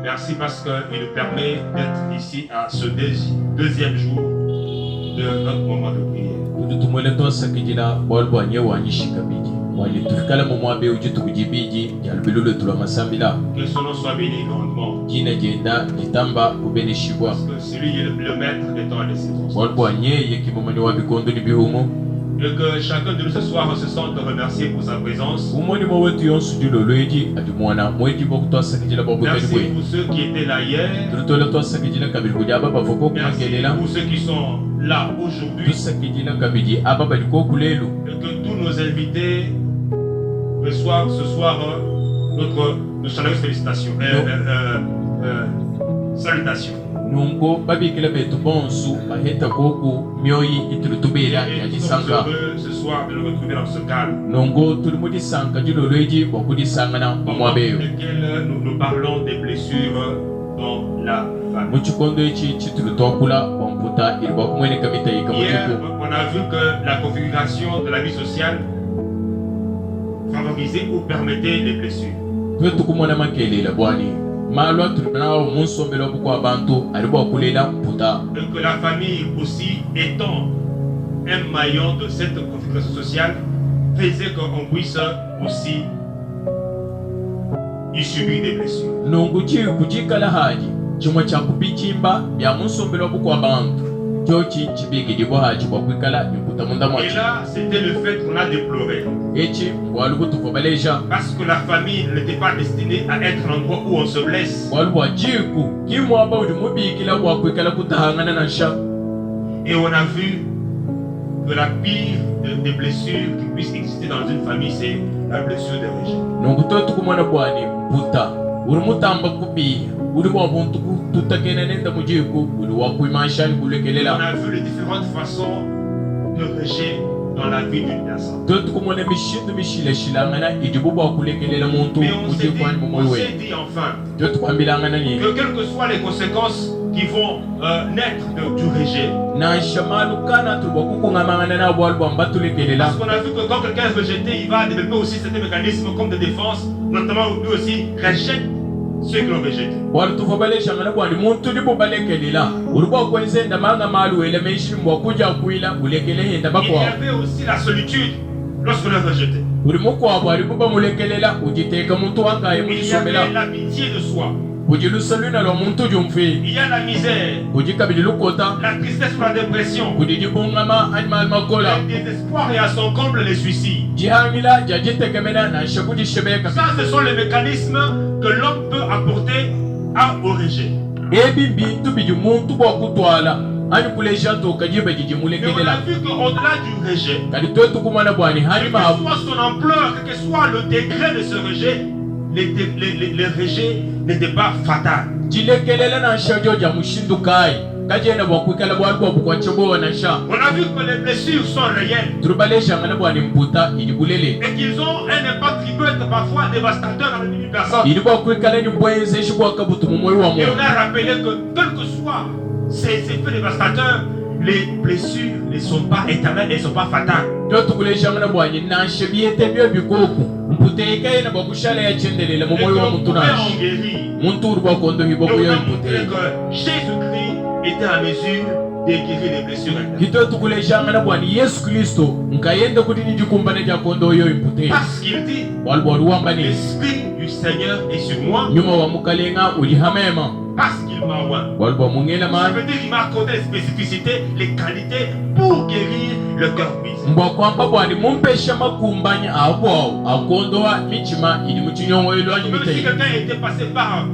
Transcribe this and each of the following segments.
Merci parce qu'il nous permet d'être ici à ce deuxième jour de notre moment de prière. Que son nom soit béni grandement. Parce que celui qui est le maître des temps et des saisons. Et que chacun de nous ce soir se sente remercié pour sa présence. Merci pour ceux qui étaient là hier. Merci pour ceux qui sont là aujourd'hui. Et que tous nos invités reçoivent ce soir nos chaleureuses félicitations. Salutations. Et nous sommes heureux ce soir de nous retrouver dans ce cadre dans lequel nous parlons des blessures dans la famille. Hier, on a vu que la configuration de la vie sociale favorisait ou permettait les blessures. Et que la famille aussi étant un maillon de cette configuration sociale faisait qu'on puisse aussi y subir des blessures. Et là, c'était le fait qu'on a déploré. Parce que la famille n'était pas destinée à être l'endroit où on se blesse. Et on a vu que la pire des blessures qui puissent exister dans une famille, c'est la blessure de rejet. On a vu les différentes façons de rejet dans la vie d'une personne. Mais on s'est dit enfin que quelles que soient les conséquences qui vont naître du rejet. Parce qu'on a vu que quand quelqu'un est rejeté, il va développer aussi certains mécanismes comme de défense, notamment lui aussi rejette ceux qui l'ont rejeté. Il y avait aussi la solitude lorsqu'on est rejeté. Il y avait l'amitié de soi. Il y a la misère, la tristesse ou la dépression, le désespoir et à son comble les suicides. Ça, ce sont les mécanismes que l'homme peut apporter au rejet. Mais on a vu qu'au-delà du rejet, quelle que soit son ampleur, quel que soit le degré de ce rejet, les rejets n'étaient pas fatals. On a vu que les blessures sont réelles et qu'ils ont un impact qui peut être parfois dévastateur dans la vie d'une personne. Et on a rappelé que quels que soient ces effets dévastateurs, les blessures ne sont pas éternelles, elles ne sont pas fatales. Et comme Jésus-Christ était à mesure de guérir les blessures intérieures. Parce qu'il dit, l'Esprit du Seigneur est sur moi. Parce qu'il m'a oint. Ça veut dire qu'il m'a accordé les spécificités, les qualités pour guérir le cœur brisé. Même si quelqu'un était passé par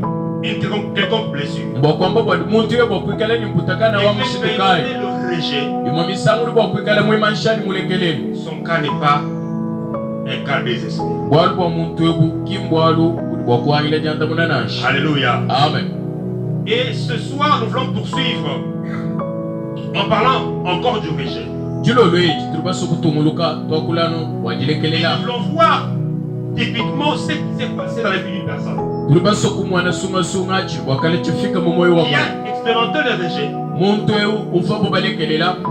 une quelconque blessure, et qu'il le rejet, son cas n'est pas un cas désespéré. Alléluia. Amen. Et ce soir, nous voulons poursuivre en parlant encore du rejet. Et nous voulons voir typiquement ce qui s'est passé dans la vie d'une personne. Il a expérimenté le rejet,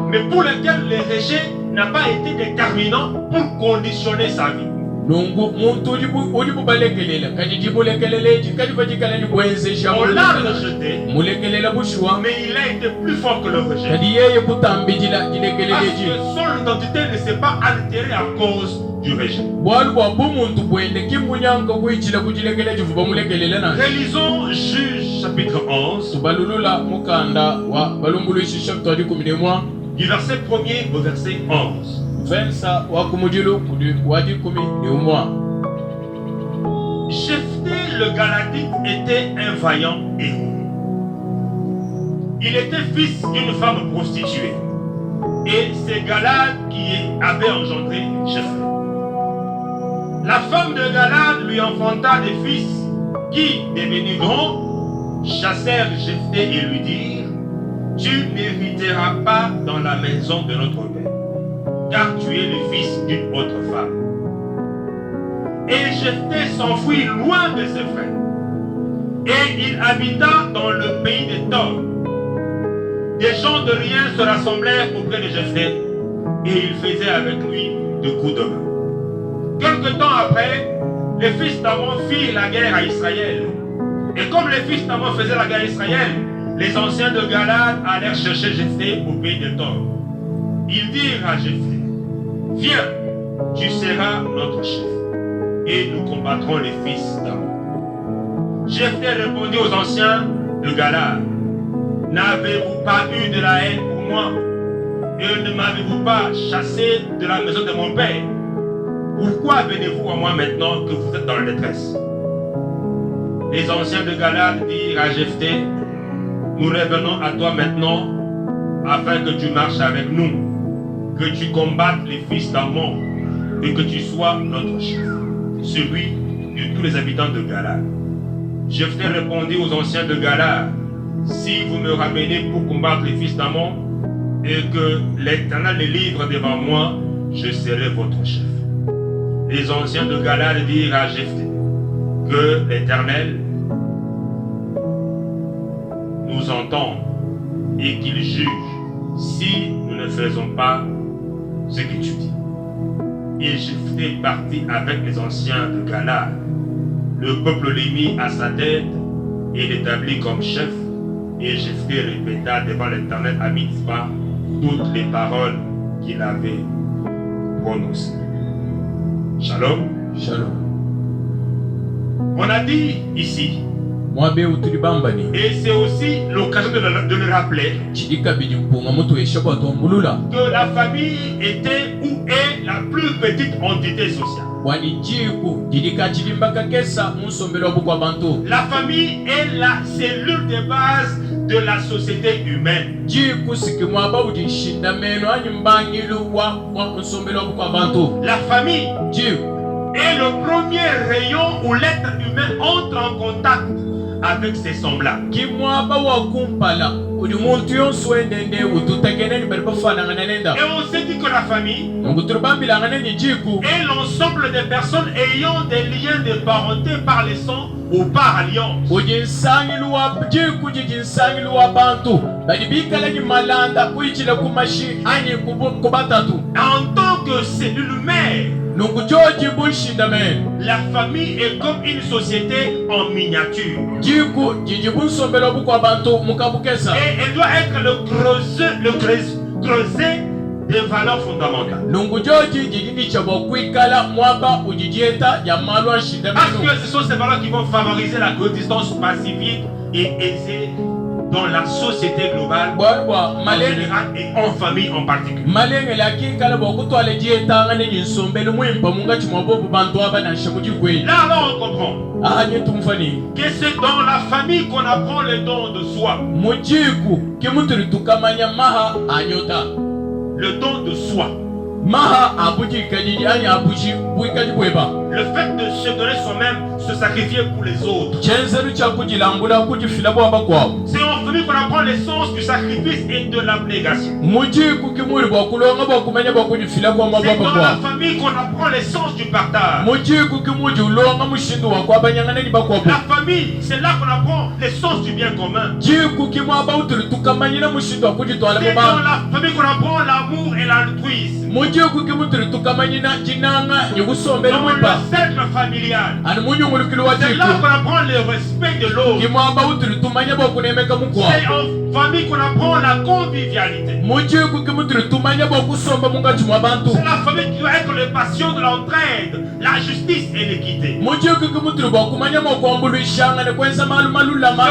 mais pour lequel le rejet n'a pas été déterminant pour conditionner sa vie. nungu muntu ulibu balekelela kadi jibulekelele kadi bajikala ni bwenze On l'a rejeté, mulekelela bushwa mais il a été plus fort que le rejet. kadi yeye kutambijila Parce jilekeleleji que son identité ne s'est pas altérée à cause du rejet. bwalu bwa bumuntu bwende kimunyanga kuichila kujilekeleji vuba mulekelela na Relisons Juge chapitre 11, tubalulula mukanda wa balumbuluishi chapitre 11 du verset 1er au verset 11. versa wa kumudilu wadi 11. Jephthé le Galadite était un vaillant héros. Il était fils d'une femme prostituée. Et c'est Galad qui avait engendré Jephthé. La femme de Galad lui enfanta des fils qui, devenus grands, chassèrent Jephthé et lui dirent: tu n'hériteras pas dans la maison de notre père, car tu es le fils d'une autre femme. Et Jephthé s'enfuit loin de ses frères, et il habita dans le pays des Tob. Des gens de rien se rassemblèrent auprès de Jephthé, et ils faisaient avec lui de coups de main. Quelque temps après, les fils d'Amon firent la guerre à Israël. Et comme les fils d'Amon faisaient la guerre à Israël, les anciens de Galad allèrent chercher Jephthé au pays de Tob. Ils dirent à Jephthé: viens, tu seras notre chef, et nous combattrons les fils d'Amon. Jephthé répondit aux anciens de Galad: n'avez-vous pas eu de la haine pour moi, et ne m'avez-vous pas chassé de la maison de mon père? Pourquoi venez-vous à moi maintenant que vous êtes dans la détresse? Les anciens de Galad dirent à Jephthé: nous revenons à toi maintenant, afin que tu marches avec nous, que tu combattes les fils d'Ammon, et que tu sois notre chef, celui de tous les habitants de Galad. Jephthé répondit aux anciens de Galad: si vous me ramenez pour combattre les fils d'Ammon, et que l'Éternel les livre devant moi, je serai votre chef. Les anciens de Galad dirent à Jephthé: que l'Éternel nous entende et qu'il juge si nous ne faisons pas ce que tu dis. Et Jephthé partit avec les anciens de Galad. Le peuple les mit à sa tête et l'établit comme chef. Et Jephthé répéta devant l'Éternel à Mitzpah toutes les paroles qu'il avait prononcées. Shalom. Shalom. On a dit ici, et c'est aussi l'occasion de le rappeler, que la famille était ou est la plus petite entité sociale. La famille est la cellule de base de la société humaine. La famille est le premier rayon où l'être humain entre en contact avec ses semblables. Et on s'est dit que la famille est l'ensemble des personnes ayant des liens de parenté par le sang ou par alliance. En tant que cellule mère, la famille est comme une société en miniature. Et elle doit être le creuset des valeurs fondamentales. Parce que ce sont ces valeurs qui vont favoriser la coexistence pacifique et aisée dans la société globale en général et en famille en particulier. Là alors on comprend que c'est dans la famille qu'on apprend le don de soi. Le don de soi. le fait de se donner soi-même, se sacrifier pour les autres. C'est en famille qu'on apprend l'essence du sacrifice et de l'abnégation. C'est dans la famille qu'on apprend l'essence du partage. La famille, c'est là qu'on apprend l'essence du bien commun. C'est dans la famille qu'on apprend l'amour et l'altruisme. Dans le cercle familial, c'est là qu'on apprend le respect de l'autre. C'est en famille qu'on apprend la convivialité. C'est la famille qui doit être le passion de l'entraide, la justice et l'équité.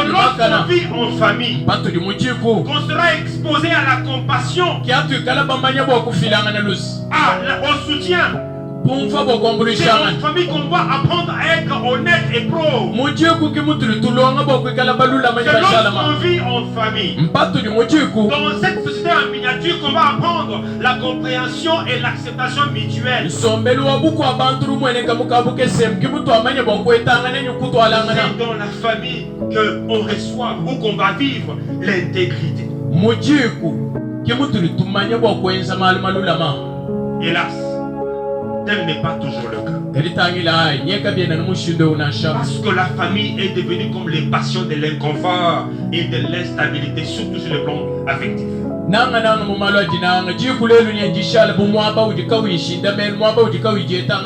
C'est lorsqu'on vit en famille qu'on sera exposé à la compassion, au soutien. C'est en famille qu'on doit apprendre à être honnête et pro. C'est lorsqu'on vit en famille, dans cette société en miniature, qu'on va apprendre la compréhension et l'acceptation mutuelle. C'est dans la famille qu'on reçoit ou qu'on va vivre l'intégrité. Hélas, tel n'est pas toujours le cas. Parce que la famille est devenue comme les passions de l'inconfort et de l'instabilité, surtout sur le plan affectif.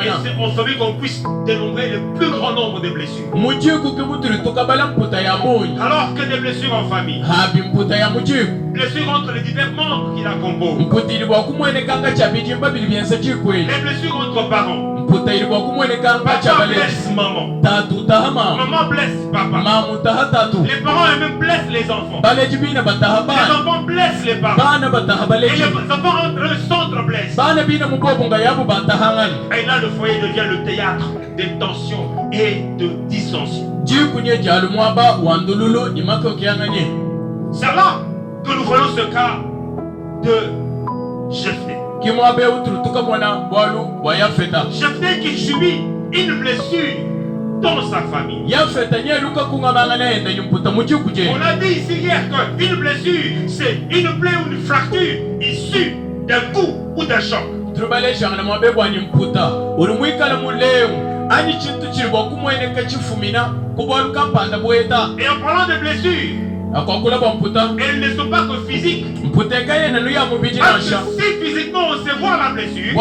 Et c'est en famille qu'on puisse dénombrer le plus grand nombre de blessures. Alors que des blessures en famille, blessures entre les divers membres qui la composent, les blessures entre parents. Papa blesse maman, maman blesse papa, les parents eux-mêmes blessent les enfants, les enfants blessent les parents, et les enfants entre eux s'entre-blessent. Et là le foyer devient le théâtre de tensions et de dissensions. C'est là que nous voyons ce cas de Jephthé. Jephthé qui subit une blessure dans sa famille. On a dit ici hier qu'une blessure, c'est une plaie ou une fracture issue d'un coup ou d'un choc. Et en parlant de blessures, elles ne sont pas que physiques. Parce que si physiquement on sait voir la blessure,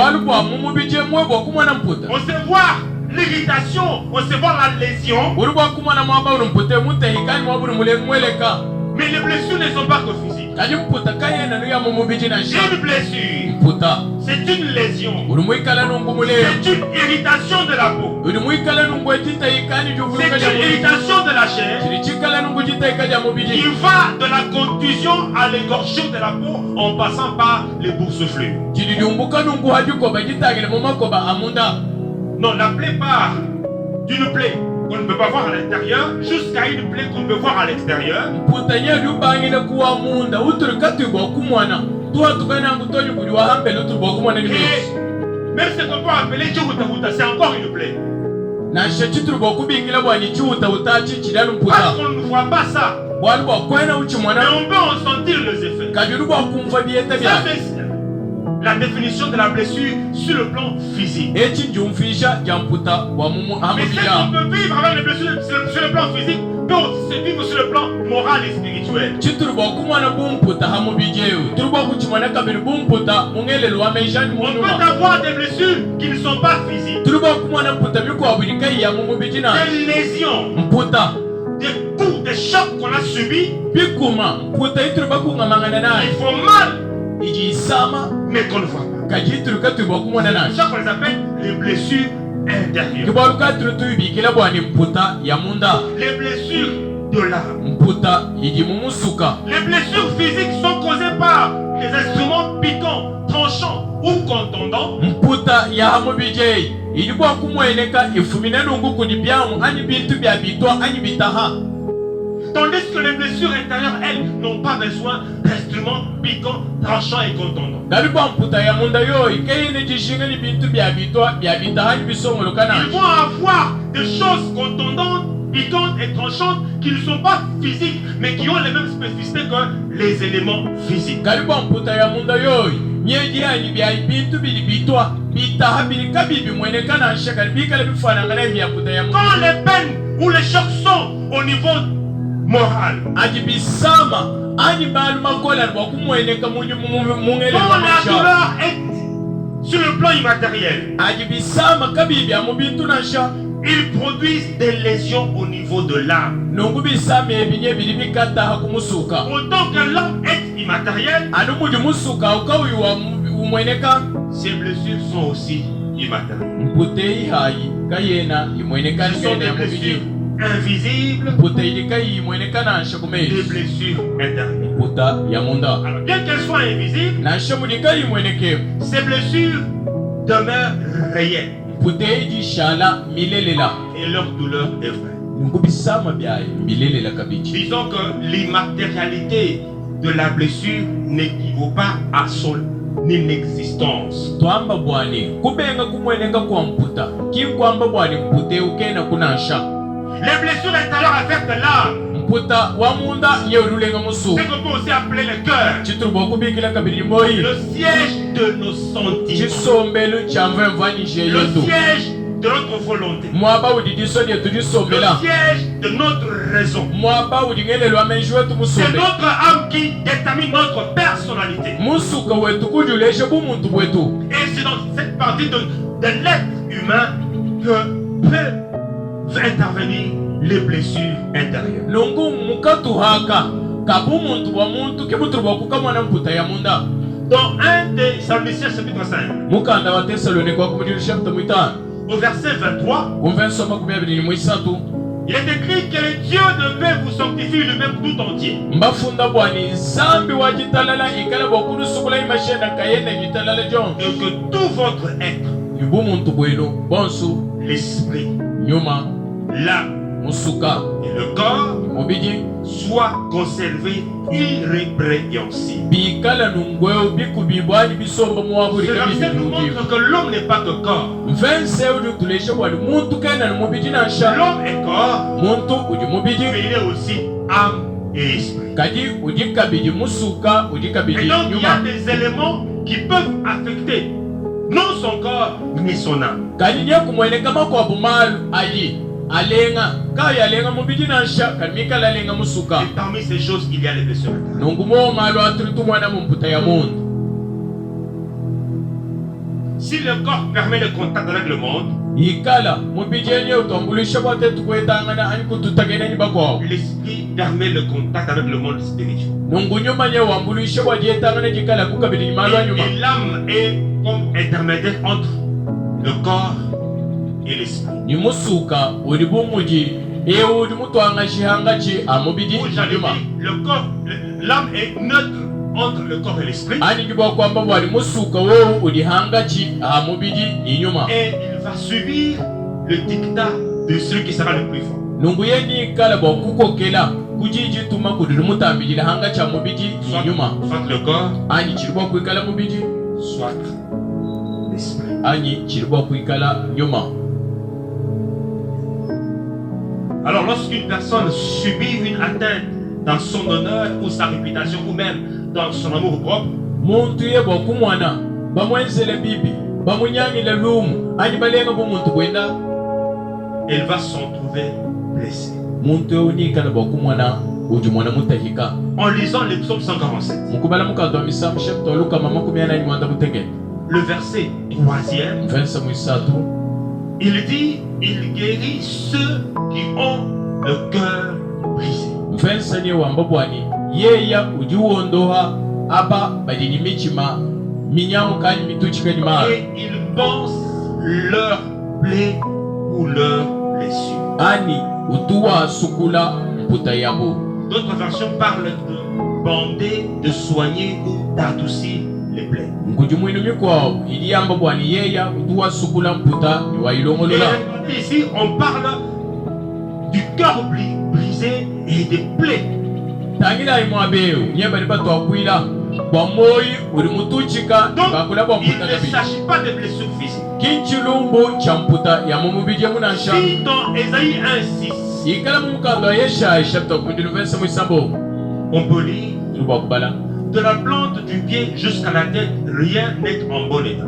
on sait voir l'irritation, on sait voir la lésion, mais les blessures ne sont pas que physiques. Une blessure, c'est une lésion, c'est une irritation de la peau, c'est une irritation de la chair qui va de la contusion à l'égorgement de la peau en passant par les boursouflures. Non, la plaie part d'une plaie qu'on ne peut pas voir à l'intérieur jusqu'à une plaie qu'on peut voir à l'extérieur. Et même ce qu'on peut appeler Djouta, c'est encore une plaie. Parce qu'on ne voit pas ça, mais on peut en sentir les effets. Ça, c'est la définition de la blessure sur le plan physique. Mais ce qu'on peut vivre avec les blessures sur le plan physique peut aussi se vivre sur le plan moral et spirituel. On peut avoir des blessures qui ne sont pas physiques, des lésions, des coups, des chocs qu'on a subis. Ils font mal, mais qu'on ne voit pas. C'est ça qu'on les appelle les blessures intérieures. Les blessures de l'âme. Les blessures physiques sont causées par des instruments piquants, tranchants ou contondants. Tandis que les blessures intérieures, elles, n'ont pas besoin d'instruments piquants, tranchants et contondants. Ils vont avoir des choses contondantes, piquantes et tranchantes qui ne sont pas physiques, mais qui ont les mêmes spécificités que les éléments physiques. Quand les peines ou les chocs sont au niveau moral, quand la douleur est sur le plan immatériel, ils produisent des lésions au niveau de l'âme. Autant que l'âme est immatérielle, ces blessures sont aussi immatérielles. Ce sont des blessures invisibles, des blessures intérieures. Alors, bien qu'elles soient invisibles, ces blessures demeurent réelles. Et leur douleur est vraie. Disons que l'immatérialité de la blessure n'équivaut pas à son inexistence. Les blessures intérieures affectent l'âme. C'est qu'on peut aussi appeler le cœur, le siège de nos sentiments, le siège de notre volonté, le siège de notre raison. C'est notre âme qui détermine notre personnalité. Et c'est dans cette partie de l'être humain que peut intervenir les blessures intérieures. Dans 1 Thessaloniciens chapitre 5, au verset 23, il est écrit que le Dieu de paix vous sanctifie lui-même tout entier. Et que tout votre être, l'esprit, l'âme et le corps soit conservé irrépréhensible. Ce verset nous montre que l'homme n'est pas que corps. L'homme est corps, mais il est aussi âme et esprit. Et donc il y a des éléments qui peuvent affecter non son corps, mais son âme. Et parmi ces choses, il y a les blessures intérieures. Si le corps permet le contact avec le monde, l'esprit permet le contact avec le monde spirituel. Et l'âme est comme intermédiaire entre le corps et l'esprit. Le corps, l'âme est neutre entre le corps et l'esprit. Et il va subir le dictat de celui qui sera le plus fort. Soit le corps, soit l'esprit. Alors lorsqu'une personne subit une atteinte dans son honneur ou sa réputation ou même dans son amour propre, elle va s'en trouver blessée. En lisant le psaume 147, le verset 3e, il dit, il guérit ceux qui ont le cœur brisé. Et il pense leur plaie ou leur blessure. D'autres versions parlent de bander, de soigner ou d'adoucir les plaies. Et ici, on parle du cœur brisé et et des plaies. Tangira imwabeo nyeba libato akwila kwa moyi uri mutuchika bakula bwa Donc, il mputa ne gabi s'agit pas de blessures physiques. kinchilumbu cha mputa ya mumubije munansha Si dans Ésaïe 1:6, ikala mumukando Yesha chapter 1 mwisambo on peut lire tulubwa kubala de la plante du pied jusqu'à la tête, rien n'est en bon état.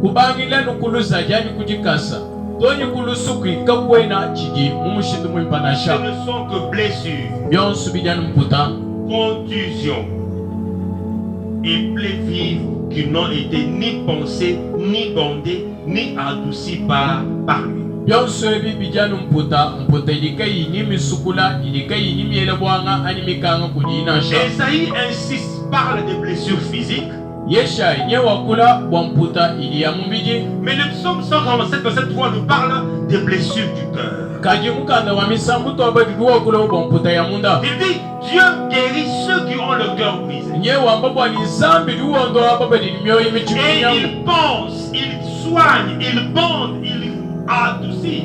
kubangila nukuluza jani kujikasa toni kulusuku ikakwena chiji mumushindu Ce mwimpanasha ne sont que blessures, byonsu bijana mputa contusions et plaies vives qui n'ont été ni pensées, ni bandées, ni adoucies par lui. byonsu ebi bijana mputa ilika yini misukula ilika yini miele bwanga ani mikanga kujinasha Ésaïe 1:6 parle des blessures physiques, Yesha nye wakula bwa mputa ili ya mubiji mais le psaume 147, verset 3 nous parle des blessures du cœur. kaji mukanda wa misambu to abadi wakula bwa mputa ya munda Il dit, Dieu guérit ceux qui ont le cœur brisé. nye wamba bwa ni zambi duwondo ababadi ni myoyo Et imichikunyamu il pense, il soigne, il bande, il adoucit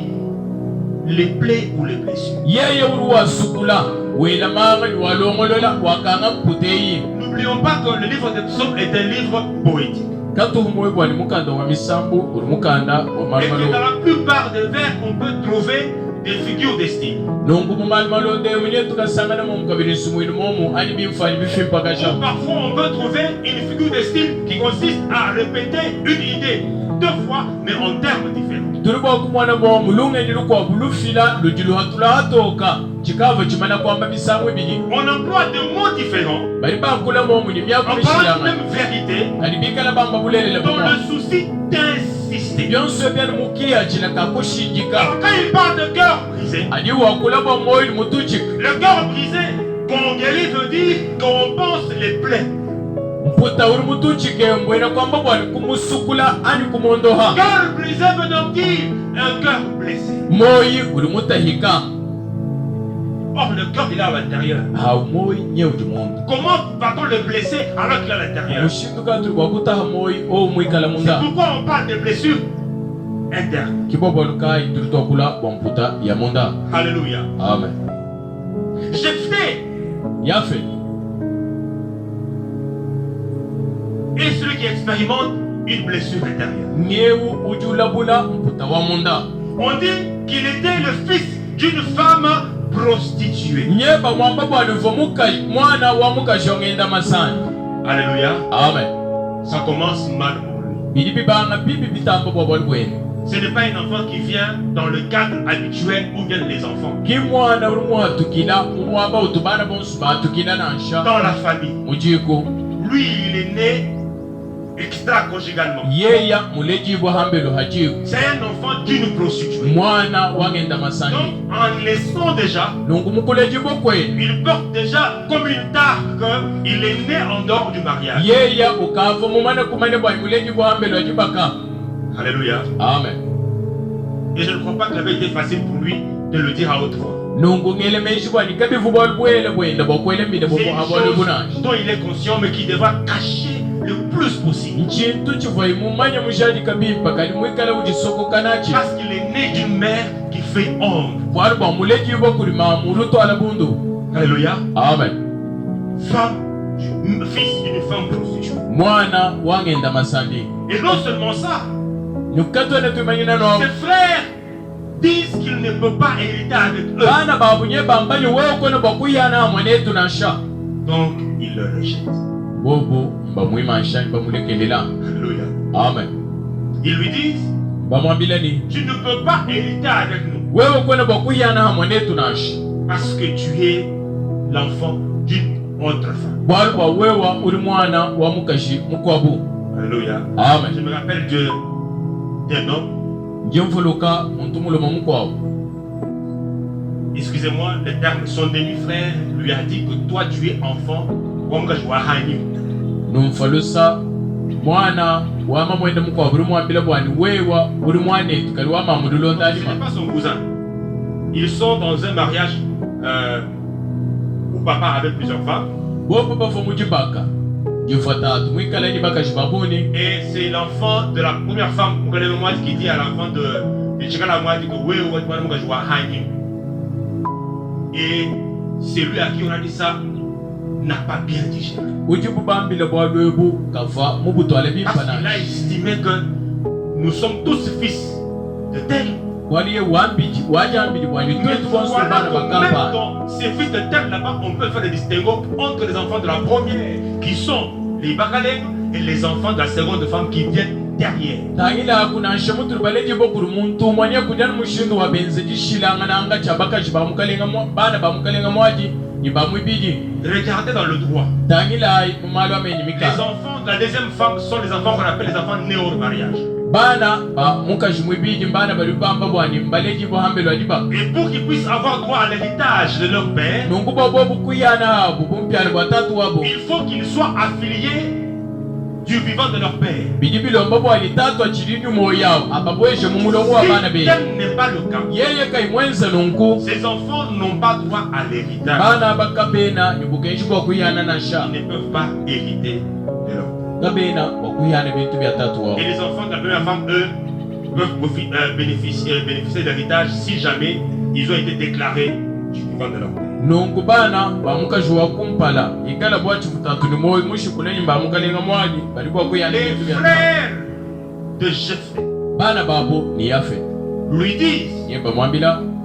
les plaies ou les blessures. yeye uri wasukula wela manga ni walongolola wakanga mputeyi N'oublions pas que le livre des psaumes est un livre poétique. katuhumwe bwa ni mukanda wa misambu uri mukanda wa Et que dans malumalo la plupart des vers, on peut trouver des figures de style. nungu mu malumalo nde munye tukasangana mu mukabiri sumwini momu ani bimfani bifimpakasha Ou parfois, on peut trouver une figure de style qui consiste à répéter une idée 2 fois, mais en termes différents. turi bwa kumwana bwa mulunge ni lukwa bulufila lujilu hatula hatoka chikava chimana kwamba bisamwe bili On emploie des mots différents, bali bakula momu ni en myako parlant mishilanga de même vérité, kali bikala bamba bulelela dans bamwa le souci d'insister. byonso byali mukiya chila kakushijika Alors, quand il parle de cœur brisé, adi wakula bwa moyo ni mutuchika le cœur brisé, qu'on guérit veut dire qu'on pense les plaies. mputa uri mutuchike mbwena kwamba bwani kumusukula ani kumondoha Cœur brisé veut donc dire un cœur blessé. moyi uri mutahika Or, le cœur, il est à l'intérieur. hau moyi nye uri mundu Comment va-t-on le blesser alors qu'il est à l'intérieur? mushinduka turi bwa kutaha moyi o mwikala C'est munda pourquoi on parle de blessures internes. kibobolukai turi twakula bwa mputa ya munda Alléluia. amen Jephthé yafe est celui qui expérimente une blessure intérieure. ngewu ujulabula mputa wa munda On dit qu'il était le fils d'une femme prostituée. nyeba mwamba bwani vo mukai mwana wa mukashi ongenda masani Alléluia. amen Ça commence mal pour lui. bili bibanga bibi bitambo bwa bwali bwene Ce n'est pas un enfant qui vient dans le cadre habituel où viennent les enfants. ki mwana uri mwatukila umwamba utubana bonsu batukila nansha Dans la famille. mujiko Lui, il est né extra-conjugalement. yeya mulejibwa hambelo hajiko C'est un enfant d'une prostituée. mwana wangenda masani Donc, en naissant déjà, nungu mukulejibwa kwenu il porte déjà comme une tare qu'il est né en dehors du mariage. yeya ukava mumana kumane bwani mulejibwa hambelo hajibaka Alléluia. amen Et je ne crois pas que ça avait été facile pour lui de le dire à haute voix. nungu ngele menshi bwani kabivu bwali bwele bwenda bwakwele mbile C'est bwabo une abwali chose bunashi dont il est conscient, mais qui devra cacher le plus possible. nchintu chivai mumanya mushadi kabimba kali mwikala ujisoko kanachi Parce qu'il est né d'une mère qui fait ombre. bwali bwa mulejibwa kuli mamulu twala bundu Alléluia. amen Fils d'une femme prostituée. mwana wangenda masandi Et non seulement ça, nukatwene tumanyina no ses frères disent qu'il ne peut pas hériter avec eux. bana babunye bambanyi wekona bwakuyana mwanetu nasha Donc, il le rejette. bobo mbamwimanshani bamulekelela Alléluia. amen Ils lui disent, bamwambilani tu ne peux pas hériter avec nous wewe kona bwakuyana mwanetu nasha parce que tu es l'enfant d'une autre femme. bwali bwa wewa uli mwana wa mukashi mukwabu Alléluia. amen Je me rappelle d'un homme, njemfuluka muntu muloma mukwabu excusez-moi, le terme, son demi-frère lui a dit que toi tu es enfant, numfalusa mwana wama mwenda mukwabu uli mwambila bwani wewa uli mwanetu kali ce wamamudulondalima n'est pas son cousin. Ils sont dans un mariage où papa avait plusieurs femmes. bopo bafo mujibaka jifatatu mwikalani bakashi babuni Et c'est l'enfant de la première femme qui dit à l'enfant de Chikala Mwadi que oui, et celui à qui on a dit ça n'a pas bien digéré. Parce qu'il a estimé que nous sommes tous fils de tel. Mais voilà que même dans ces fils de tel là-bas, on peut faire le distinguo entre les enfants de la première, qui sont les Bakaleng, et les enfants de la seconde femme qui viennent derrière. Regardez dans le droit. Les enfants de la deuxième femme sont les enfants qu'on appelle les enfants néo mariage. Et pour qu'ils puissent avoir droit à l'héritage de leur père, il faut qu'ils soient affiliés du vivant de leur père. Si tel n'est pas le cas, ces enfants n'ont pas droit à l'héritage. Ils ne peuvent pas hériter de leur père. Et les enfants de la première femme, eux, peuvent bénéficier de l'héritage si jamais ils ont été déclarés du vivant de leur père. Les frères de Jephthé lui disent: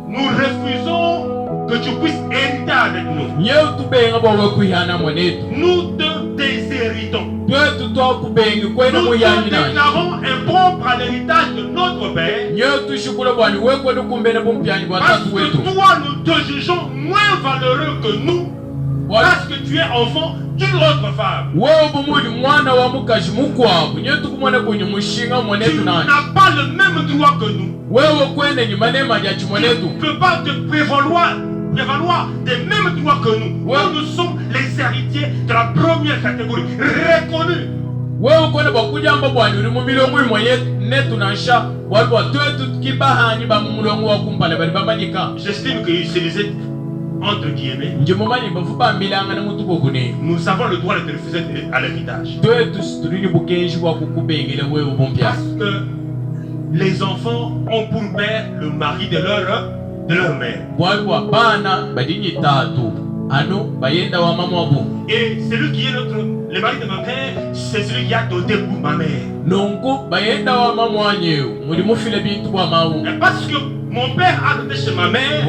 nous refusons que tu puisses hériter avec nous. Nous te déshéritons. Nous te déclarons impropre à l'héritage de notre père. Parce que toi, nous te jugeons moins valeureux que nous. Parce que tu es enfant d'une autre femme. Tu n'as pas le même droit que nous. Tu ne peux pas te prévaloir des mêmes droits que nous. Nous sommes les héritiers de la première catégorie, reconnus. J'estime qu'il se disait entre guillemets, nous avons le droit de refuser à l'héritage. Parce que les enfants ont pour père le mari de leur mère. Et celui qui est le mari de ma mère, c'est celui qui a doté pour ma mère. Et parce que mon père a doté chez ma mère,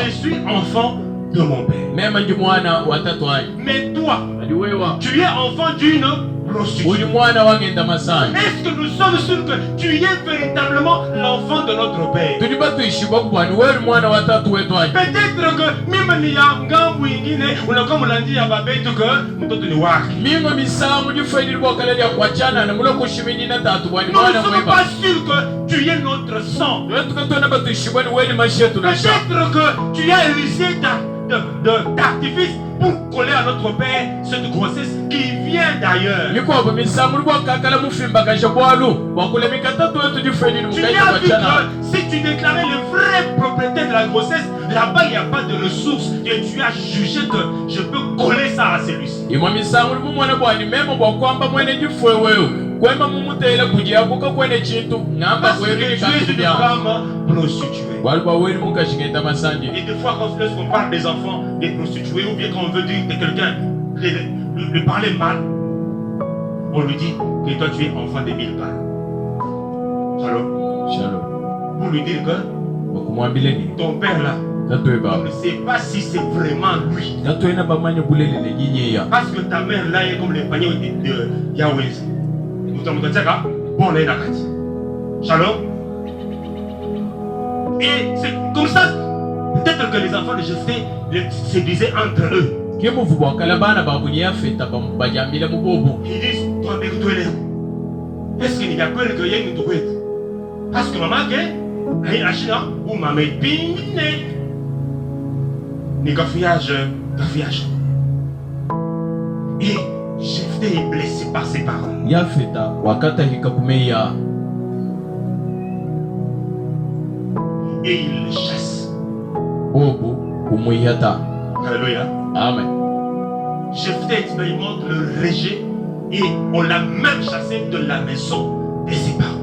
je suis enfant de mon père. Mais toi, tu es enfant d'une prostituée. Est-ce que nous sommes sûrs que tu es véritablement l'enfant de notre père? Peut-être que même si y a un grand bouingine, ou comme on l'a dit à Babé, que nous ne sommes pas sûrs que tu es notre sang. Peut-être que tu as hérité d'artifice pour coller à notre père cette grossesse qui vient d'ailleurs. Tu as vu que si tu déclarais le vrai propriétaire de la grossesse, là-bas il n'y a pas de ressources et tu as jugé que je peux coller ça à celui-ci. Parce que tu es une femme prostituée. Et des fois, lorsqu'on parle des enfants, des prostituées, ou bien quand on veut dire de quelqu'un, lui parler mal, on lui dit que toi tu es enfant des 1000 balles. Shalom. Pour lui dire que ton père là, on ne sait pas si c'est vraiment lui. Parce que ta mère là est comme les paniers de Yahweh. Shalom. Et c'est comme ça, peut-être que les enfants de Jephthé se disaient entre eux. Ils disent, toi, est-ce qu'il y a peur qu'il y ait une douette? Parce que maman, elle a acheté ou maman est pine. Ni gafiage. Et Jephthé est blessé par ses parents. Et il le chasse. Alléluia. Amen. Jephthé expérimente le rejet et on l'a même chassé de la maison de ses parents.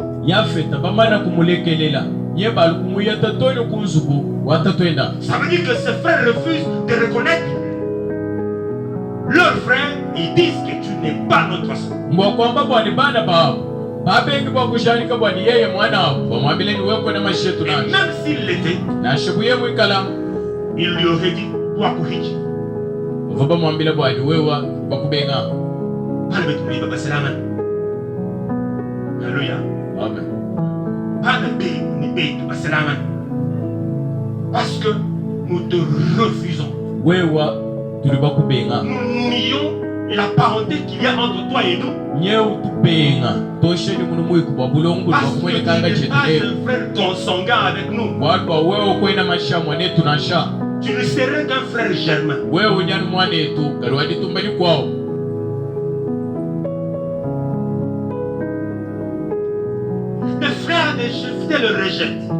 Ça veut dire que ces frères refusent de reconnaître leurs frères. Ils disent que tu n'es pas notre façon. Et même s'il l'était, il lui aurait dit toi Kuhiji. Alléluia. Amen. Parce que nous te refusons. Nous nions la parenté qu'il y a entre toi et nous. Parce que tu n'es pas un frère consanguin avec nous. Tu ne serais qu'un frère germain. Les frères de Jephthé le rejettent.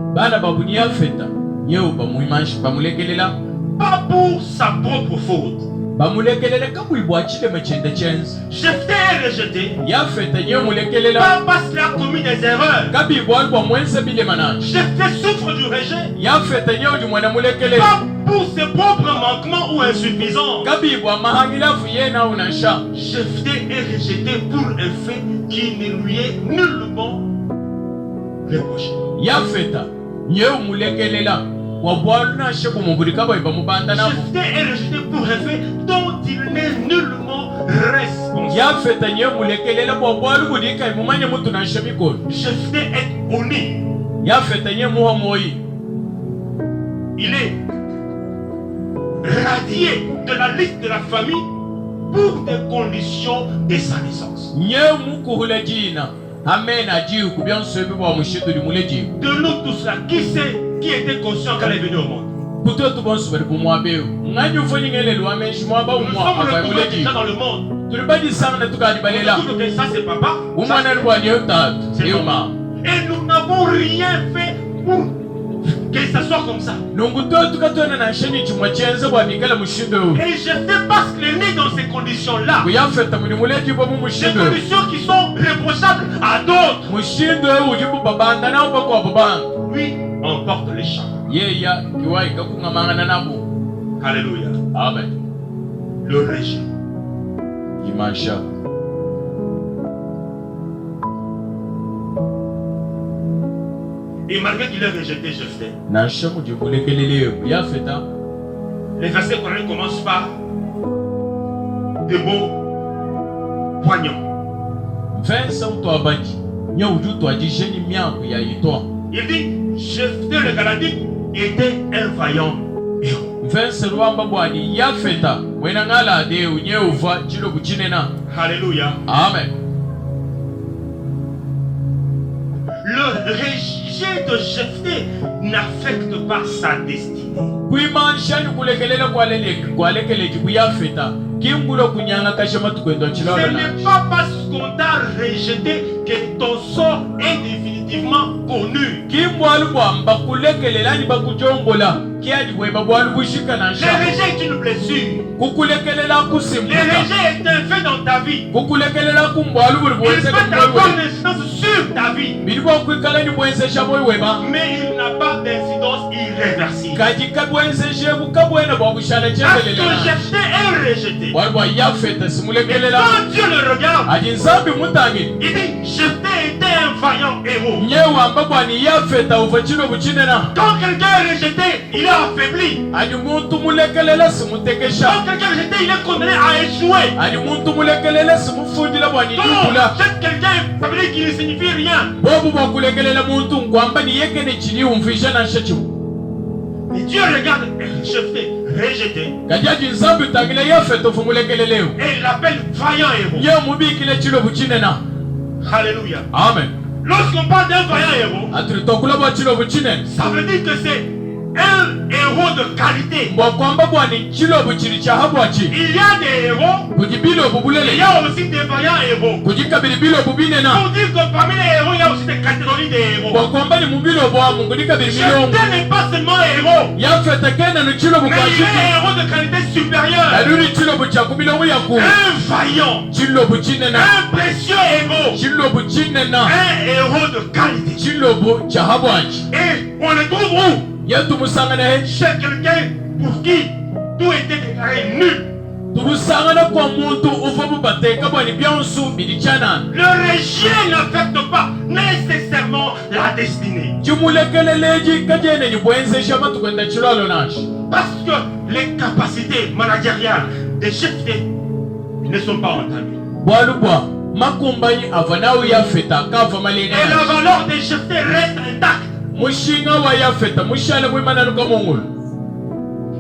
Pas pour sa propre faute. Jephthé est rejeté. Pas parce qu'il a commis des erreurs. Jephthé souffre du rejet. Pas pour ses propres manquements ou insuffisances. Jephthé est rejeté pour un fait qui ne lui est nullement reproché. Jephthé est rejeté pour un fait dont il n'est nullement responsable. Jephthé est honni. Il est radié de la liste de la famille pour des conditions de sa naissance. De nous tous là, qui sait qui était conscient qu'elle est venue au monde? Nous sommes le déjà dans le monde. Nous disons que ça c'est papa, ça, c'est maman. Et nous n'avons rien fait pour que ça soit comme ça. Et je sais parce qu'il est né dans ces conditions-là. Des conditions qui sont reprochables à d'autres. Lui emporte les champs. Alléluia. Amen. Le rejet. Et malgré qu'il ait rejeté Jephthé, les versets coraniques commencent par des mots poignants. Il dit Jephthé le Galadite était un vaillant héros. Alléluia. Amen. Le rejet de Jephthé n'affecte pas sa destinée. Ce n'est pas parce qu'on t'a rejeté que ton sort est définitivement connu. Le rejet est une blessure. Le rejet est un fait dans ta vie. Il peut avoir une incidence sur ta vie. Mais il n'a pas d'incidence irréversible. Parce que Jephthé est rejeté. Et quand Dieu le regarde, il dit Jephthé était un vaillant héros. Quand quelqu'un est rejeté, il est affaibli. Quand quelqu'un est rejeté, il est condamné à échouer. Donc, cette quelqu'un, ça veut dire qu'il ne signifie rien. Mais Dieu regarde Jephthé rejeté. Et il l'appelle vaillant héros. Alléluia. Amen. Lorsqu'on parle d'un vaillant héros, ça veut dire que c'est un héros de qualité. Mwakwamba bwani chilobu chili cha habwachi. Il y a des héros. Kujibilobu bulele. Il y a aussi des vaillants héros. Kujikabili bilobu binena. Pour dire que parmi les héros, il y a aussi des catégories de héros. Mwakwamba ni mubilobu wa mungu nikabili milongo. Jephthé n'est pas seulement héros. Yafeta kena no chilobu Mais kwa il est chiku. héros de qualité supérieure. Aluri chilobu cha kubilobu yaku. Un vaillant. Chilobu chinena. Un précieux héros. Chilobu chinena. Un héros de qualité. Chilobu cha habwachi. Et on le trouve où? Yatu musangana he. Chez quelqu'un pour qui tout était déclaré nul. Tumusangana kwa muntu ufabu bateka bwani byonsu bilichana. Le rejet n'affecte pas nécessairement la destinée. Chumulekeleleji kajene ni bwenze shama tukwenda chilalo nashi. Parce que les capacités managériales des Jephthé ne sont pas entamées. Bwalubwa makumbanyi avanawu yafeta kava malena. Et la valeur des Jephthé reste intacte. Mushinga wa yafeta mushale mwimana nuka mongolo.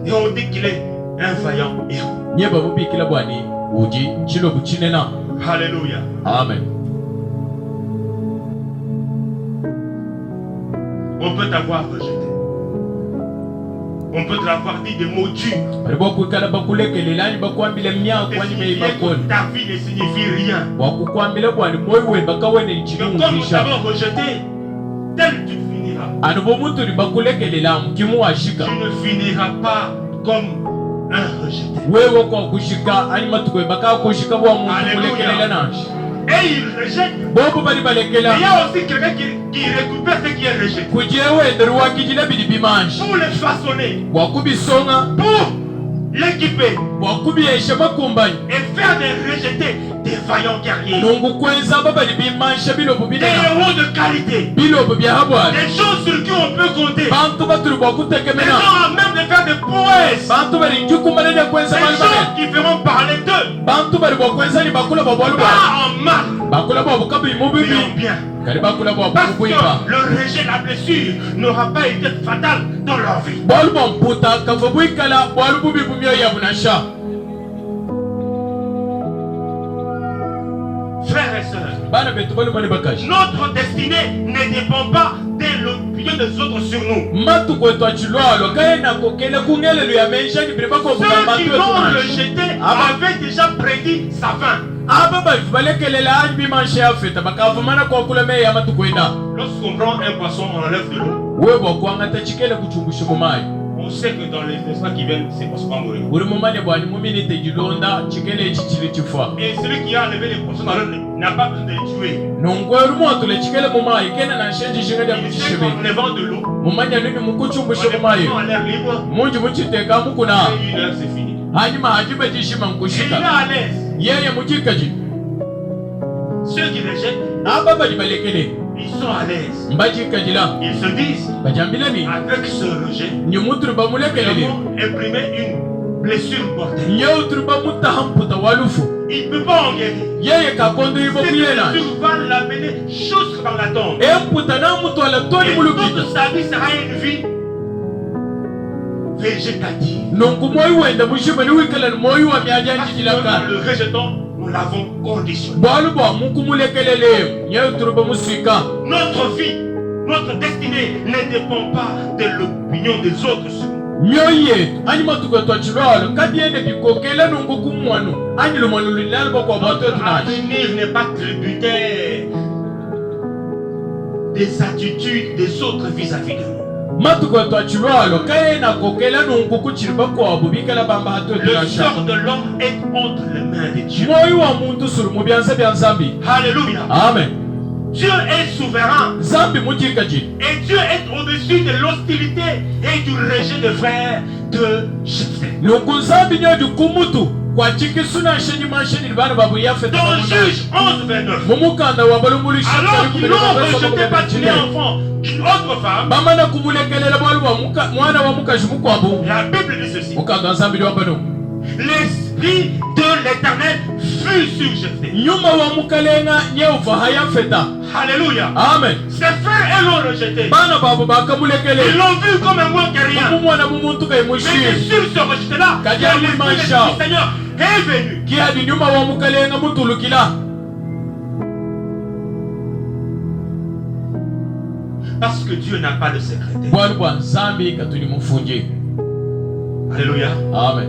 Et on dit qu'il est un vaillant héros. Nyeba mubikila bwani uji chilobu chinena. Alléluia. Amen. On peut t'avoir rejeté. On peut t'avoir dit des mots durs. Ta vie ne signifie rien. Donc comme nous t'avons rejeté, tel tu finiras. Tu ne finiras pas comme un rejeté. Alléluia. Et il rejette. Il y a aussi quelqu'un qui récupère ce qui est rejeté. Pour le façonner. Pour l'équiper. Et faire des rejetés des vaillants guerriers. Des héros de qualité. Des gens sur qui on peut compter. Des gens à même de faire des prouesses. Des gens qui feront parler d'eux. Pas en mal, mais en bien. Parce que le rejet, la blessure n'aura pas été fatal dans leur vie. Frères et sœurs, notre destinée ne dépend pas de l'opinion des autres sur nous. Ceux qui vont le jeter avaient déjà prédit sa fin. Lorsqu'on prend un poisson, on enlève de l'eau. On sait que dans les instants qui viennent, c'est poisson va mourir. Et celui qui a enlevé les poissons dans l'eau n'a pas besoin de les tuer. Il sait qu'en enlevant de l'eau, on est l'air libre. Et 1 heure, c'est fini. Et il est à l'aise. Ceux qui rejettent, ils sont à l'aise. Ils se disent, avec ce rejet, nous avons imprimé une blessure mortelle. Il ne peut pas en guérir. Cette blessure va l'amener jusque dans la tombe. Et toute sa vie sera une vie végétative. Parce que le rejetant, nous l'avons conditionné. Notre vie, notre destinée ne dépend pas de l'opinion des autres sur nous. Notre avenir n'est pas tributaire des attitudes des autres vis-à-vis de nous. Le sort de l'homme est entre les mains de Dieu. Alléluia. Amen. Dieu est souverain. Et Dieu est au-dessus de l'hostilité et du rejet de frères de Jephthé. Dans Juge 11:29, alors qu'ils l'ont rejeté baptisé enfant d'une autre femme, la Bible dit ceci: l'esprit de l'Éternel fut sur Jephthé. Alléluia. Amen. Ses frères l'ont rejeté. Ils l'ont vu comme un moins que rien. Mais sur ce rejet-là, l'esprit du Seigneur est venu. Parce que Dieu n'a pas de secrétaire. Alléluia. Amen.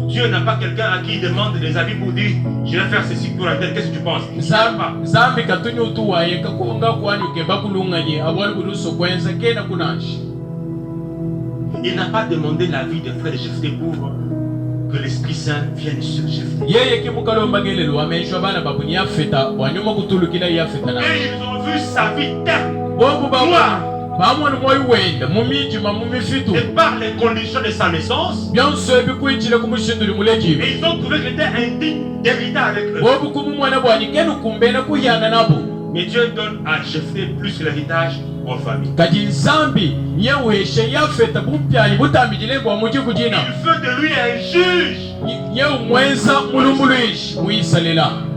Dieu n'a pas quelqu'un à qui il demande des avis pour dire je vais faire ceci pour la tête. Qu'est-ce que tu penses? Il n'a pas demandé l'avis des frères de Jephthé pour que l'Esprit Saint vienne sur Jephthé. Et ils ont vu sa vie terne, noire. Et par les conditions de sa naissance, et ils ont trouvé qu'il était indigne d'hériter avec eux. Mais Dieu donne à Jephthé plus l'héritage en famille. Il fait de lui un juge.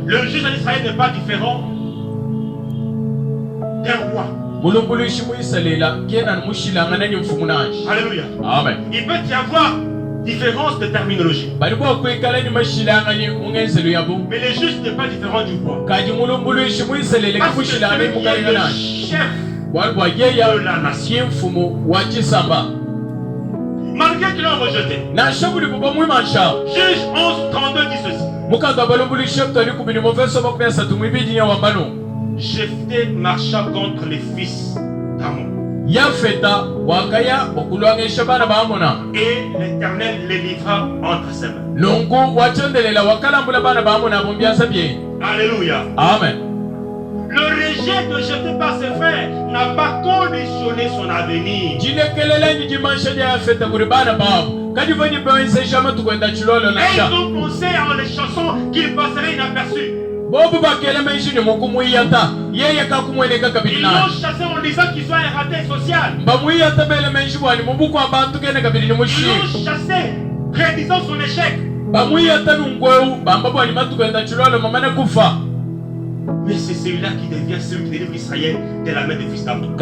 Le juge en Israël n'est pas différent d'un roi. Alléluia. Amen. Il peut y avoir différence de terminologie. Mais le juge n'est pas différent du roi. Parce que celui qui est le chef de la nation, malgré qu'ils l'ont rejeté, Juge 11:32 dit ceci. Jephthé marcha contre les fils d'Ammon. Et l'Éternel les livra entre ses mains. Alléluia. Amen. Le rejet de Jephthé par ses frères n'a pas conditionné son avenir. Et ils ont pensé en les chansons qu'il passerait inaperçu. Ils l'ont chassé en disant qu'il soit un raté social. Ils l'ont chassé prédisant son échec. Mais c'est celui-là qui devient celui qui délivre Israël de la main des fils d'Ammon.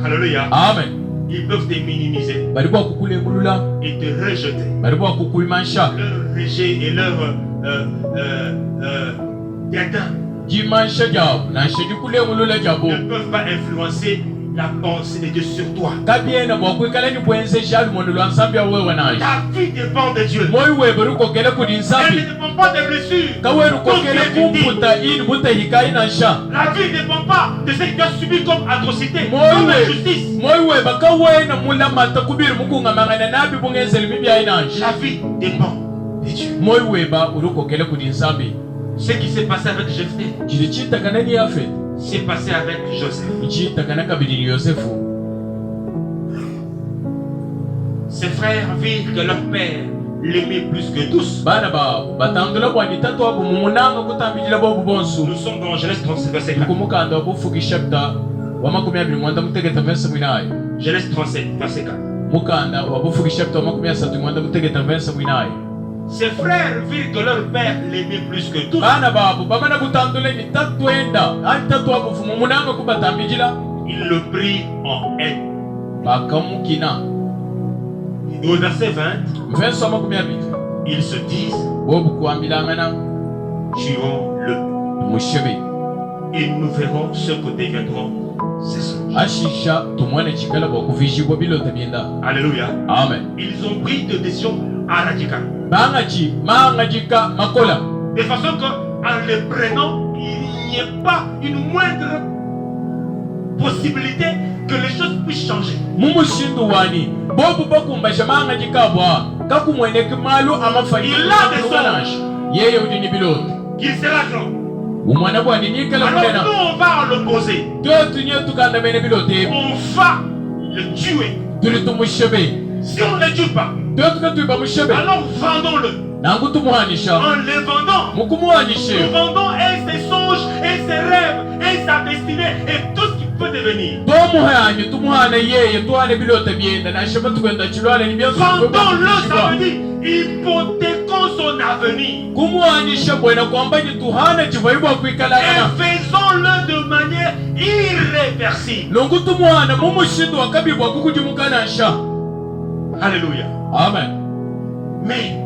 Alléluia. Amen. Ils peuvent te minimiser et te rejeter. Leur rejet et leur dédain ne peuvent pas influencer la pensée de Dieu sur toi. Ta vie dépend de Dieu. Elle ne dépend pas des blessures. La vie ne dépend pas de ce que tu as subi comme atrocité, comme injustice. La vie dépend de Dieu. Ce qui s'est passé avec Jephthé s'est passé avec Joseph. Ses frères virent que leur père l'aimait plus que tous. Nous sommes dans Genèse 37, verset 4. Genèse 37, verset 4. Ses frères virent que leur père l'aimait plus que tous. Il le prit en haine. Et au verset 20, ils se disent, tuons-le. Et nous verrons ce que deviendront ses songes. Alléluia. Amen. Ils ont pris des décisions radicales. De façon qu'en les prenant, il n'y ait pas une moindre possibilité que les choses puissent changer. Il a des songes. Qu'il sera grand. Alors nous, on va l'opposer. On va le tuer. Si on ne le tue pas, alors vendons-le. En le vendant, nous vendons et ses songes, et ses rêves, et sa destinée, et tout ce qu'il peut devenir. Vendons-le, ça veut dire hypothéquons son avenir. Et faisons-le de manière irréversible. Alléluia. Amen. Mais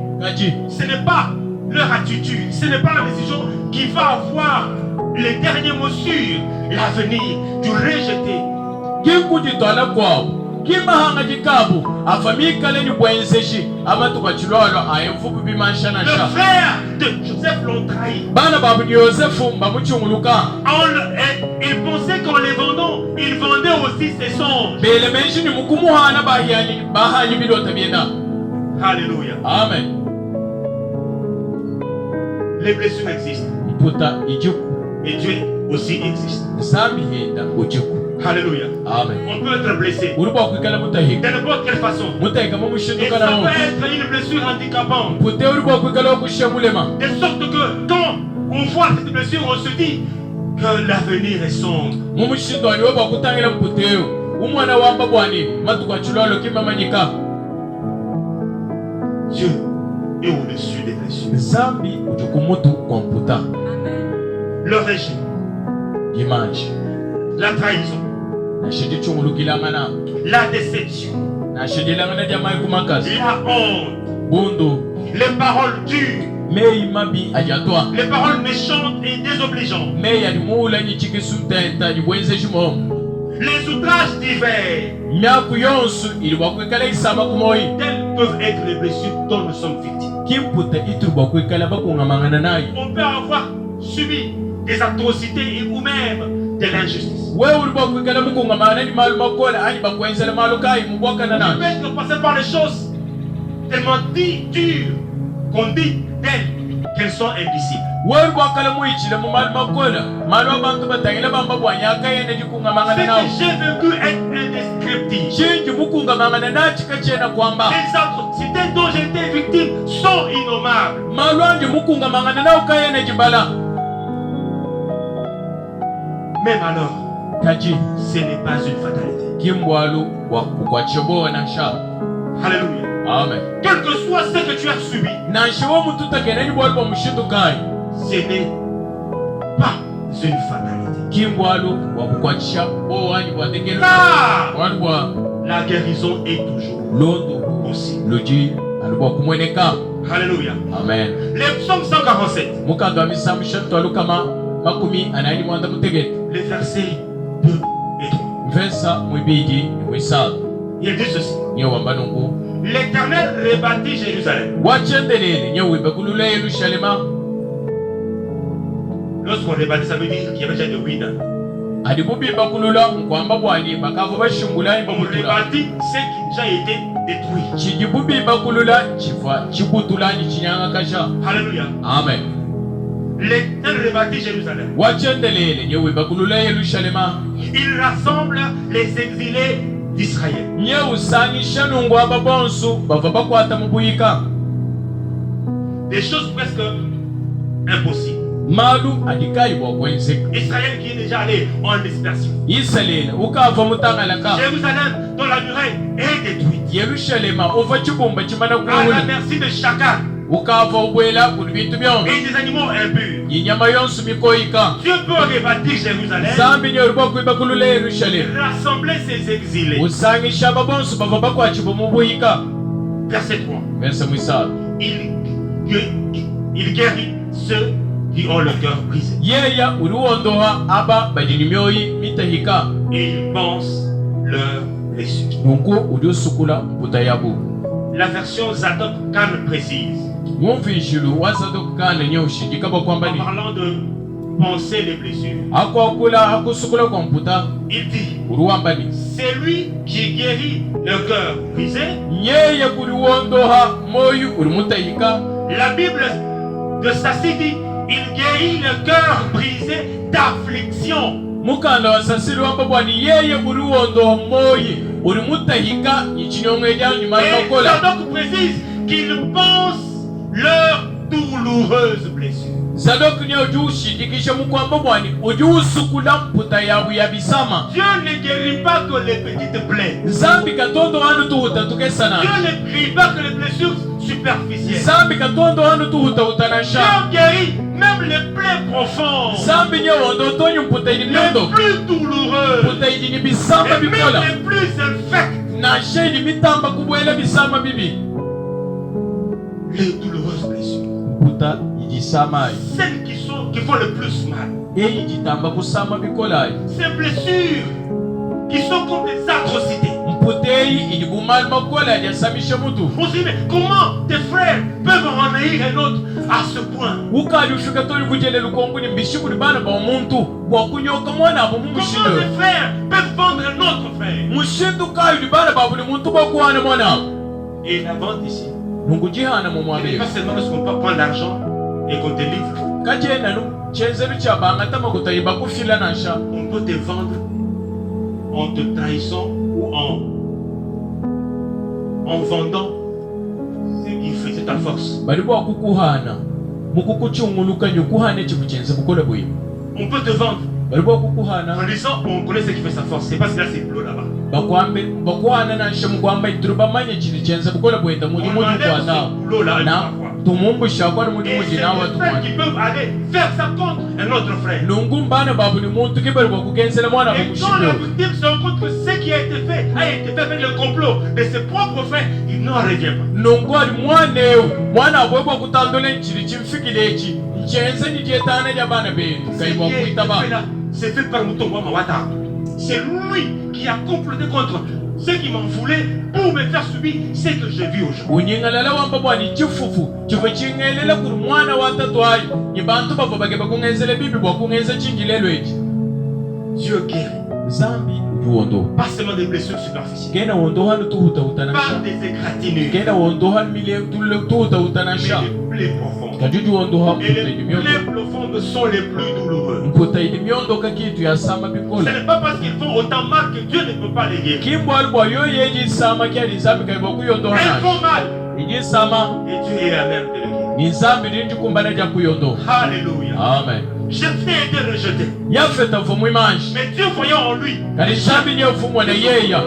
ce n'est pas leur attitude, ce n'est pas la décision qui va avoir les derniers mots sur l'avenir du rejeté. Kikuti tola kwao. Kimahanga jikabu. Afamika leni bwenzeshi. Amatu bachilolo ayemfupu bimanshana Le sha. frère de Joseph l'ont trahi. Bana babu ni Yosefu bamuchunguluka. Il pensait qu'en les vendant, il vendait aussi ses songes. Bele menshi ni mukumuhana bahani bilota biena. Alléluia. Amen. Les blessures existent. Mputa ijuku. Et Dieu aussi existe. Zambi henda ujuku. Alléluia. Amen. On peut être blessé Uruba kwikala mutahika. de n'importe quelle façon. Mutahika Et mumushinduka ça na peut être une blessure handicapante. Mpute uruba kwikala kushamulema. De sorte que quand on voit cette blessure, on se dit que l'avenir est sombre. Mumushindo aliwe bakutangira mputeo. Umwana wamba bwani matuka chulolo kimamanyika. Dieu est au-dessus des blessures. Zambi ujukumutu kwa mputa. Le régime, Image. la trahison, Na shidi chungulukila ngana. la déception, Na shidi langana jamai kumakazi. la honte, Bundu. les paroles dures, Mei mabi ajatwa. les paroles méchantes et désobligeantes, Mei alimula nyichiki suntenta jibwenze shimo. les outrages divers. Nyaku yonsu ili wakwikala isama kumoi. Telles peuvent être les blessures dont nous sommes victimes. Kimputa itu wakwikala bakungamangana nayi. On peut avoir subi des atrocités ou même de l'injustice. Wewe ulikuwa kwikala mukungamana ni malu makola ani bakwenzela malu kai mubwakana On nayi. peut être passé par des choses tellement dures qu'on dit d'elles qu'elles sont invisibles. Wewe ulikuwa kala muichile mu malu makola. Malu abantu batangila bamba bwanyaka yene Ce jikungamangana nawo. que j'ai vécu est indescriptible. Shinji mukungamangana nachika chena kwamba. Les atrocités dont j'ai été victime sont innommables. Malu anje mukungamangana nawo kayene jibala. Même alors, Kaji ce n'est pas une fatalité. kimbwalu wa kukwachobona sha. Alléluia. Amen. Quel que soit ce que tu as subi, Na shiwo mututa keneni bwalu wa mushindu kai. ce n'est pas une fatalité. Kimbwalu wa kukwachisha bo ani bwa tekelo. Car Wali bwa la guérison est toujours londo possible. loji alikuwa kumweneka. Alléluia. Amen. Les psaumes 147, Mukagamisa mshantu alukama makumi anani mwanda mutegete. les versets 2 et 3. Mvesa mwibidi mwisadu. Il dit ceci. Nye wambanungu. L'Éternel rebâtit Jérusalem. Wachendelele nye wibekulule Yerusalema. Lorsqu'on rebâtit, ça veut dire qu'il y avait déjà des ruines. Adibubi bakulula mkwamba bwani bakavo bashungula On ibamutula. rebâtit ce qui a déjà été détruit. Chijibubi bakulula chifa chibutula chinyanga kasha. Alléluia. Amen. L'Éternel rebâtit Jérusalem. Wachendelele nye wibekulule Yerusalema. Il rassemble les exilés d'Israël. Nye usani shanungu ababonsu bava bakwata mubuyika. Des choses presque impossibles. Malu adikai bwakwenze. Israël qui est déjà allé en dispersion. Israel ukava mutangalaka. Jérusalem dont la muraille est détruite. Yerusalema uva chibumba chimana À la kuula. merci de chacun Ukava ubwela kuli bintu byonse. et des animaux impurs. Inyama yonse mikoyika. Dieu peut rebâtir Jérusalem, Zambi nye ulikuwa kuiba kulule Yerusalemu. rassembler ses exilés. Usangisha babonsu bava bakwachibu mubuyika. Verset 3. Verse mwisadu. Il guérit ceux qui ont le cœur brisé. Yeya uliwondoha aba badinimyoyi mitahika. Et il pense leurs blessures. Nunku uliosukula mputa yabu. La version Zadok Khan précise. Mwumvishilu wazadok kana nye ushindika bakwamba En ni. parlant de penser les blessures, Akwakula akusukula kwa mputa. il dit, Uruwamba ni. c'est lui qui guérit le cœur brisé. Yeya kuliwondoha moyu ulimutahika. La Bible de Sassi dit, il guérit le cœur brisé d'affliction. Mukanda wa sasiri wamba bwani yeye uliwondoha moyi ulimutahika ichinyonge jani Et makola. Zadok précise qu'il pense leurs douloureuses blessures. Zadok ni ujushindikisha mukwamba bwani ujusukula mputa yabu yabisama. Dieu ne guérit pas que les petites plaies. Zambi katondo hanu tuhuta tukesana. Dieu ne guérit pas que les blessures superficielles. Zambi katondo hanu tuhuta utanasha. Dieu guérit même les plaies profondes, Zambi nye wondo tonyu mputa les ilimyondo. plus douloureuses, Mputa idini bisama et bibyola. même les plus infectes. Na sheni mitamba kubwela bisama bibi. Les douloureuses blessures. Mputa ijisama. Celles qui font le plus mal. eyi jitamba kusama bikolayi Ces blessures qui sont comme des atrocités. mputeyi ili bumali makola lyasamisha mutu. On se dit, mais comment tes frères peuvent en haïr un autre à ce point? ukali ufika toli kujelela ukonguni mbishiku ni bana ba omuntu bwakunyoka mwana abo Comment mumushindo tes frères peuvent vendre un autre frère? mushindu kayo ni bana ba buli muntu bwakuhana mwana Et la vente ici, nungujihana mu ce n'est mwabiro pas seulement lorsqu'on prend l'argent et qu'on te livre. kajena nu chenzelu cha banga tama kutayiba kufila nasha On peut te vendre en te trahissant ou en vendant ce qui faisait ta force. bali bwakukuhana mukukuchunguluka nyukuhana chibuchenze bukola bwimu On peut te vendre bali bwakukuhana en disant on connaît ce qui fait sa force. C'est parce que là c'est bleu là-bas. bakuhana nasha mukwamba ituru bamanye chili chenze bukola bwenda muli On muli enlève kwanao ce boulot là na tumumbusha kwani muli et muli c'est nawa des frères qui tumwana peuvent aller faire ça contre un autre frère. nungu mbana babuli muntu kibali bwakugenzela mwana Et quand la bamushindo victime se rend compte que ce qui a été fait avec le complot de ses propres frères, il n'en revient pas. nungu ali mwana abwe bwakutandula nchili chimfikile echi nchenze nijetana lya bana benu Ce kai qui a été bwakuita fait bana là, c'est fait par Mutombo Mawata. C'est lui qui a comploté contre ceux qui m'en voulaient pour me faire subir ce que j'ai vu aujourd'hui. unyingalala wamba bwani chifufu chifu chingelela kuri mwana wa tatwayi ni bantu bava bage bakungenzele bibi bwakungenza chingilelo echi Dieu guérit. zambi ujuwondo Pas seulement des blessures superficielles, kena wondo hanu tuhutahutanisha pas des égratignures, kena wondo hanu mile tuhutahutanisha mais des plaies profondes. kajuju wondo ha Et mputa les ili myondo plaies profondes sont les plus douloureuses. mputa ili myondo kakitu ya sama Ce bikola n'est pas parce qu'ils font autant mal que Dieu ne peut pas les guérir. kimbo ali bwa yoye eji sama kyali nzambi kai bwakuyondoha Elles nasha font mal iji sama et Dieu est à même de les guérir. ni nzambi lindi kumbana ja kuyondoha. Alléluia. Amen J'ai fait été rejeté. yafeta mfumu imanji Mais Dieu voyant en lui kali nzambi niye mfumu na yeya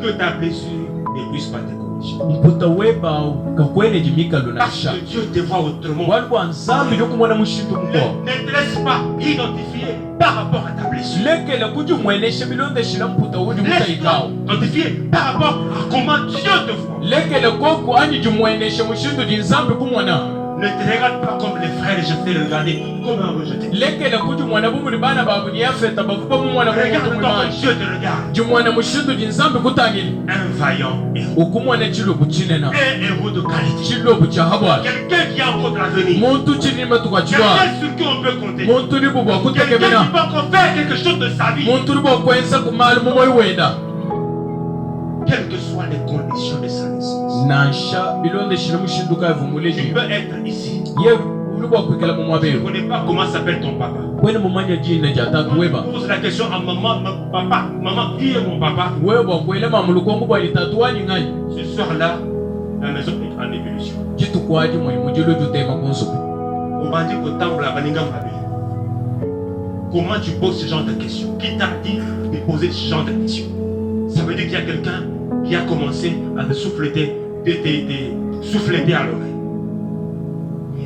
que ta blessure n'épuise pas tes conditions. mputa webawu kakwene jimikalo Parce nasha que Dieu te voit autrement. wali bwa nzambi lyokumwana mushindu mukwa Ne te laisse pas identifier par rapport à ta blessure. lekele kuti umweneshe milonde shila mputa udi Laisse-toi mutaikawo identifier par rapport à comment Dieu te voit. lekele koko anyi jimweneshe mushindu di nzambi kumwana Ne te regarde pas comme les frères et je t'ai regardé comme un rejeté. lekele kuti mwana bumuli bana babu niyafeta bavuba mumwana mumuntu Regarde-toi comme mwimanji Dieu te regarde. jimwana mushindu di nzambi kutangile Un vaillant héros. ukumwana chilobu chinena Un héros de qualité. chilobu cha habwala Quelqu'un qui a encore de l'avenir. muntu chilima tukachilwala Quelqu'un sur qui on peut compter. muntu libu bwa Quelqu'un qui kutekemena peut encore faire quelque chose de sa vie. muntu libu kwenza kumali mumoyi wenda Quelles que soient les conditions de sa naissance. nansha bilonde shila mushinduka Tu yavumuleji peux être ici. ye ulibu wakwikala Tu ne mumwabelu connais pas comment s'appelle ton papa. kwene mumanya jina ja tatu weba Pose la question à maman, papa. Maman, qui est mon papa? weba kwele mamulukongo bwa litatu wanying'anyi Ce soir-là, la maison est en ébullition. chitukwaji mulimu jilo jutema kunsuku On va dire que Tambola Baninga Mabe. Comment tu poses ce genre de questions? Qui t'a dit de poser ce genre de questions? Ça veut dire qu'il y a quelqu'un qui a commencé à te souffleter, souffleter à l'oreille.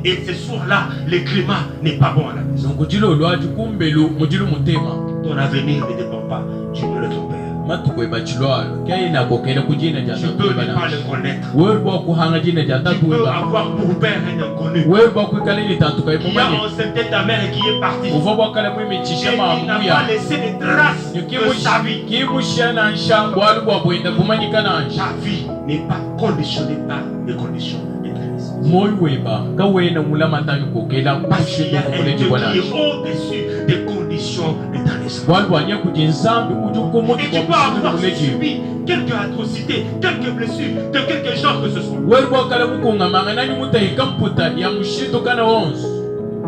Et ce soir-là, le climat n'est pas bon à la maison. nungu jilo lwaji kumbelu mujilu mutema Ton avenir ne dépend pas du nom de ton père. matukweba chilwalo kyainakokele kujina ja Tu tatu peux weba ne pas nansha le connaître. wewe bwa kuhanga jina ja Tu tatu peux weba avoir pour père un inconnu wewe bwa kwikala litatu qui a kaimumanye enceinté ta mère et qui est parti. uva bwakala Et mwimichisha qui n'a mamuya pas laissé de traces de sa vie. kimushia nansha bwali bwa bwenda kumanyika nansha Ta vie n'est pas conditionnée par les conditions de ta naissance. moyi weba kawena mulamatani kokela Parce qu'il y a kushinda un mukuleji Dieu bwa qui nansha est au-dessus des conditions de ta naissance. bwali bwanye kuti nzambi uji kumuti Et tu kwa peux kushinda avoir mukuleji subi quelque atrocité, quelque blessure, de quelque genre que ce soit. wewe bwakala mukungamanga nani mutahika mputa ya mushindu kana wonse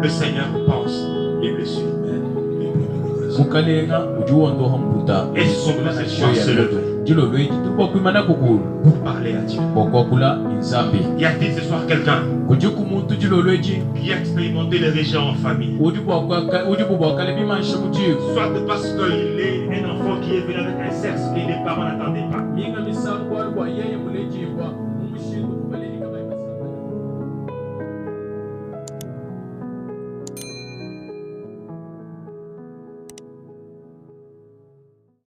Le Seigneur pense les blessures humaines les plus douloureuses. mukalenga uji wondoha mputa Et ce sont là cette chance se lever jilo lweji tubwakwimana kukulu pour parler à Dieu. bwakwakula nzambi Y a-t-il ce soir quelqu'un kuji kumuntu jilo lweji qui a expérimenté les régions en famille? uji bubwakala bimansha mujivu Soit parce qu'il est un enfant qui est venu avec un sexe que les parents n'attendaient pas. minga misango ali bwa yeye mulejibwa